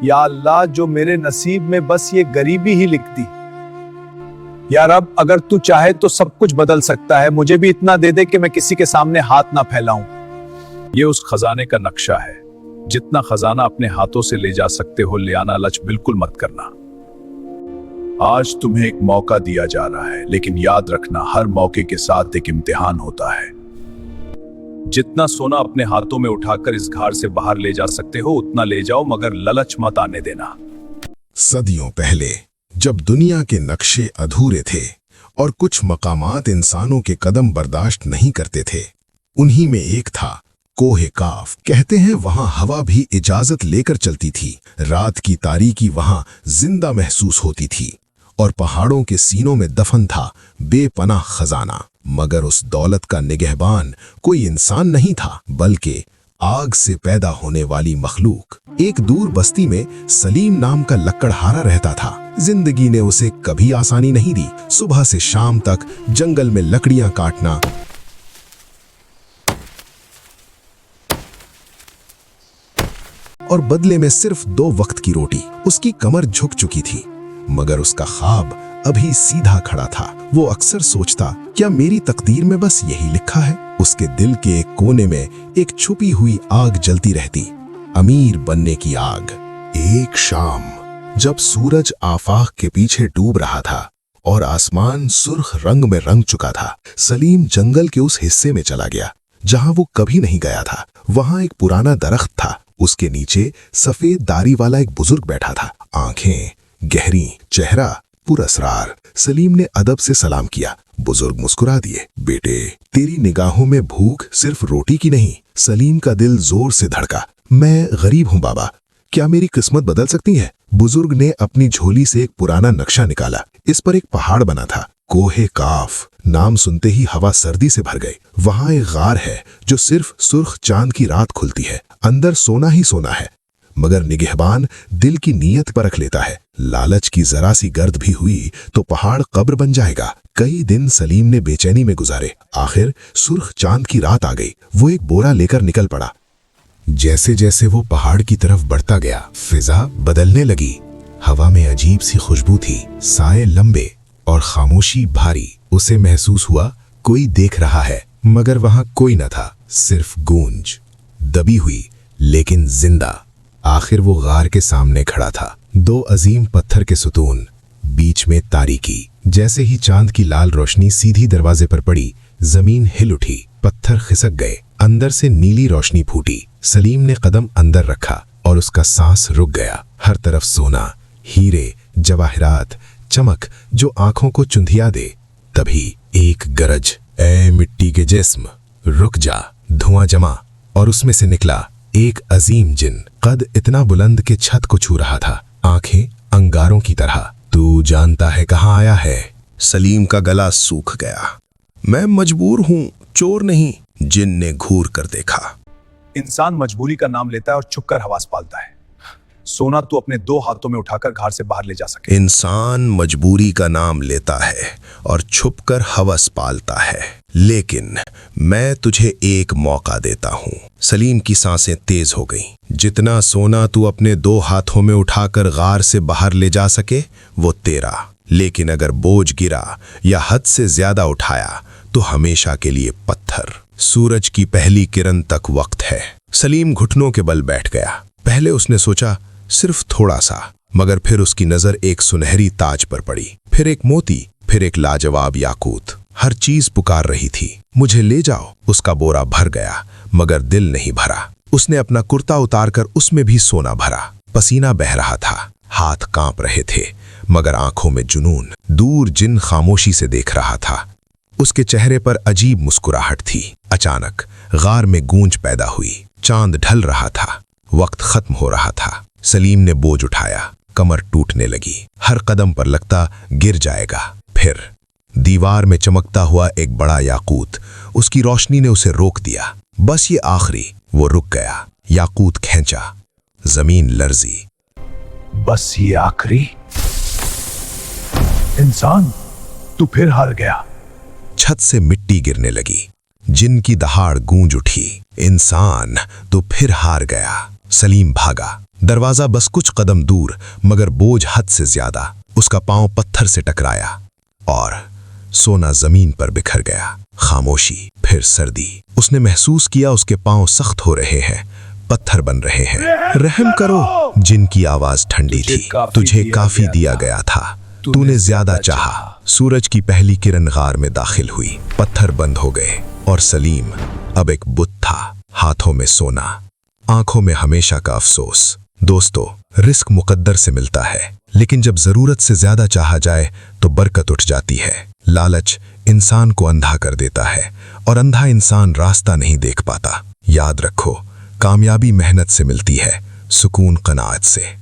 या अल्लाह, जो मेरे नसीब में बस ये गरीबी ही लिखती। या रब, अगर तू चाहे तो सब कुछ बदल सकता है, मुझे भी इतना दे दे कि मैं किसी के सामने हाथ ना फैलाऊं। ये उस खजाने का नक्शा है। जितना खजाना अपने हाथों से ले जा सकते हो ले आना, लालच बिल्कुल मत करना। आज तुम्हें एक मौका दिया जा रहा है, लेकिन याद रखना, हर मौके के साथ एक इम्तिहान होता है। जितना सोना अपने हाथों में उठाकर इस घाट से बाहर ले जा सकते हो उतना ले जाओ, मगर लालच मत आने देना। सदियों पहले जब दुनिया के नक्शे अधूरे थे और कुछ मकामात इंसानों के कदम बर्दाश्त नहीं करते थे, उन्हीं में एक था कोहे काफ। कहते हैं वहां हवा भी इजाजत लेकर चलती थी। रात की तारीकी वहां जिंदा महसूस होती थी और पहाड़ों के सीनों में दफन था बेपनाह खजाना। मगर उस दौलत का निगहबान कोई इंसान नहीं था, बल्कि आग से पैदा होने वाली मखलूक। एक दूर बस्ती में सलीम नाम का लकड़हारा रहता था। जिंदगी ने उसे कभी आसानी नहीं दी। सुबह से शाम तक जंगल में लकड़ियां काटना और बदले में सिर्फ 2 वक्त की रोटी। उसकी कमर झुक चुकी थी, मगर उसका ख्वाब अभी सीधा खड़ा था। वो अक्सर सोचता, क्या मेरी तकदीर में बस यही लिखा है? उसके दिल के एक कोने में एक छुपी हुई आग जलती रहती, अमीर बनने की आग। एक शाम जब सूरज आफाक के पीछे डूब रहा था और आसमान सुर्ख रंग में रंग चुका था, सलीम जंगल के उस हिस्से में चला गया जहां वो कभी नहीं गया था। वहां एक पुराना दरख्त था, उसके नीचे सफेद दाढ़ी वाला एक बुजुर्ग बैठा था। आंखें गहरी, चेहरा पुरअसरार। सलीम ने अदब से सलाम किया। बुजुर्ग मुस्कुरा दिए। बेटे, तेरी निगाहों में भूख सिर्फ रोटी की नहीं। सलीम का दिल जोर से धड़का। मैं गरीब हूं बाबा, क्या मेरी किस्मत बदल सकती है? बुजुर्ग ने अपनी झोली से एक पुराना नक्शा निकाला। इस पर एक पहाड़ बना था, कोहे काफ। नाम सुनते ही हवा सर्दी से भर गई। वहां एक गार है जो सिर्फ सुर्ख चांद की रात खुलती है। अंदर सोना ही सोना है, मगर निगहबान दिल की नीयत परख लेता है। लालच की जरा सी गर्द भी हुई तो पहाड़ कब्र बन जाएगा। कई दिन सलीम ने बेचैनी में गुजारे। आखिर सुर्ख चांद की रात आ गई। वो एक बोरा लेकर निकल पड़ा। जैसे जैसे वो पहाड़ की तरफ बढ़ता गया, फिजा बदलने लगी। हवा में अजीब सी खुशबू थी, साए लंबे और खामोशी भारी। उसे महसूस हुआ कोई देख रहा है, मगर वहां कोई न था, सिर्फ गूंज, दबी हुई लेकिन जिंदा। आखिर वो गार के सामने खड़ा था। 2 अजीम पत्थर के सुतून, बीच में तारीकी। जैसे ही चांद की लाल रोशनी सीधी दरवाजे पर पड़ी, जमीन हिल उठी, पत्थर खिसक गए, अंदर से नीली रोशनी फूटी। सलीम ने कदम अंदर रखा और उसका सांस रुक गया। हर तरफ सोना, हीरे, जवाहरात, चमक जो आंखों को चुंधिया दे। तभी एक गरज, ए मिट्टी के जिस्म, रुक जा। धुआं जमा और उसमें से निकला एक अजीम जिन, कद इतना बुलंद कि छत को छू रहा था, आंखें अंगारों की तरह। तू जानता है कहां आया है? सलीम का गला सूख गया। मैं मजबूर हूं, चोर नहीं। जिन ने घूर कर देखा। इंसान मजबूरी का नाम लेता है और छुपकर हवास पालता है। सोना तू अपने 2 हाथों में उठाकर घर से बाहर ले जा सके। इंसान मजबूरी का नाम लेता है और छुपकर हवस पालता है, लेकिन मैं तुझे एक मौका देता हूं। सलीम की सांसें तेज हो गईं। जितना सोना तू अपने 2 हाथों में उठाकर गार से बाहर ले जा सके वो तेरा, लेकिन अगर बोझ गिरा या हद से ज्यादा उठाया तो हमेशा के लिए पत्थर। सूरज की पहली किरण तक वक्त है। सलीम घुटनों के बल बैठ गया। पहले उसने सोचा सिर्फ थोड़ा सा, मगर फिर उसकी नजर एक सुनहरी ताज पर पड़ी, फिर एक मोती, फिर एक लाजवाब याकूत। हर चीज पुकार रही थी, मुझे ले जाओ। उसका बोरा भर गया, मगर दिल नहीं भरा। उसने अपना कुर्ता उतारकर उसमें भी सोना भरा। पसीना बह रहा था, हाथ कांप रहे थे, मगर आंखों में जुनून। दूर जिन खामोशी से देख रहा था। उसके चेहरे पर अजीब मुस्कुराहट थी। अचानक गार में गूंज पैदा हुई। चांद ढल रहा था, वक्त खत्म हो रहा था। सलीम ने बोझ उठाया, कमर टूटने लगी। हर कदम पर लगता गिर जाएगा। फिर दीवार में चमकता हुआ एक बड़ा याकूत, उसकी रोशनी ने उसे रोक दिया। बस ये आखिरी। वो रुक गया, याकूत खींचा, जमीन लर्जी। बस ये आखिरी? इंसान, तू फिर हार गया। छत से मिट्टी गिरने लगी। जिन की दहाड़ गूंज उठी। इंसान, तू फिर हार गया। सलीम भागा, दरवाजा बस कुछ कदम दूर, मगर बोझ हद से ज्यादा। उसका पांव पत्थर से टकराया और सोना जमीन पर बिखर गया। खामोशी, फिर सर्दी। उसने महसूस किया उसके पांव सख्त हो रहे हैं, पत्थर बन रहे हैं। रहम करो, जिनकी आवाज ठंडी थी। तुझे काफी दिया गया था, तूने ज्यादा चाहा। सूरज की पहली किरण गार में दाखिल हुई, पत्थर बंद हो गए और सलीम अब एक बुत था, हाथों में सोना, आंखों में हमेशा का अफसोस। दोस्तों, रिस्क मुकद्दर से मिलता है, लेकिन जब जरूरत से ज्यादा चाहा जाए तो बरकत उठ जाती है। लालच इंसान को अंधा कर देता है और अंधा इंसान रास्ता नहीं देख पाता। याद रखो, कामयाबी मेहनत से मिलती है, सुकून कनाअत से।